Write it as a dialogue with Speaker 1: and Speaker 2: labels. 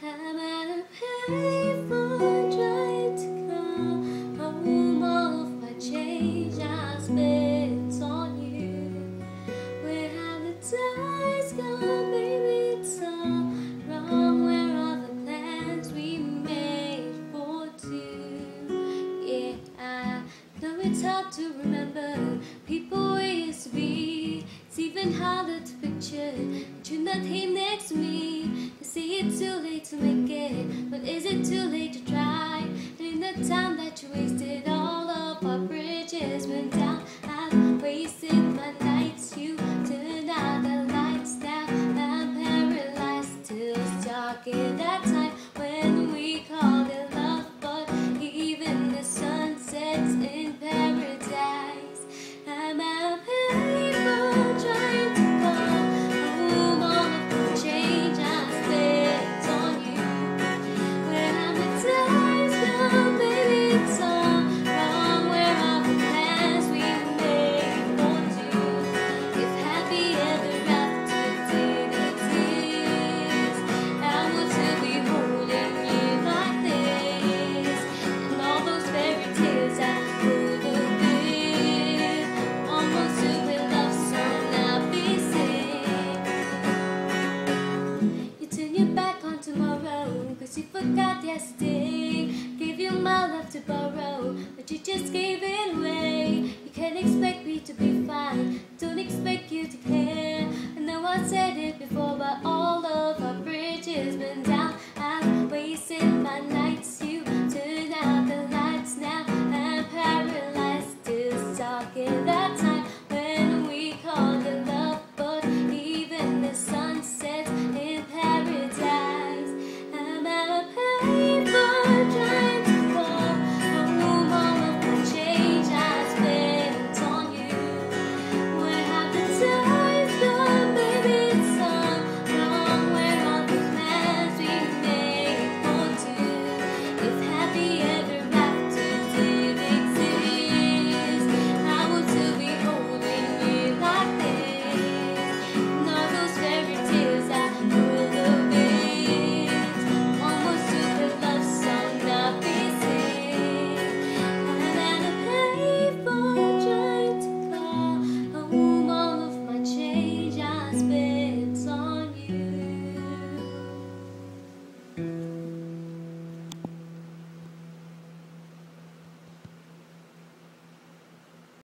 Speaker 1: I'm at a payphone trying to call home. All of my change I spent on you. Where have the ties gone, baby? It's all wrong. Where are the plans we made for two? Yeah, I know it's hard to remember people we used to be. It's even harder to picture that you're not here next to me. You see it's too late to make it, but is it too late to try? And in the time that you wasted, all of our bridges went down. I've wasted my nights, you turned out the lights. Now I'm paralyzed, still stuck in that time when we called it love. But even the sun sets in paradise. I'm out payphone trying to call home. All of the change I spent on you. Where have the ties gone, baby? It's all wrong. Where are the plans we made for two? If happy ever after did exist, I would still be holding you like this. And all those fairy tales I could have lived, almost to a love song I'll be sing. You turn your back on tomorrow, 'cause you forgot yesterday.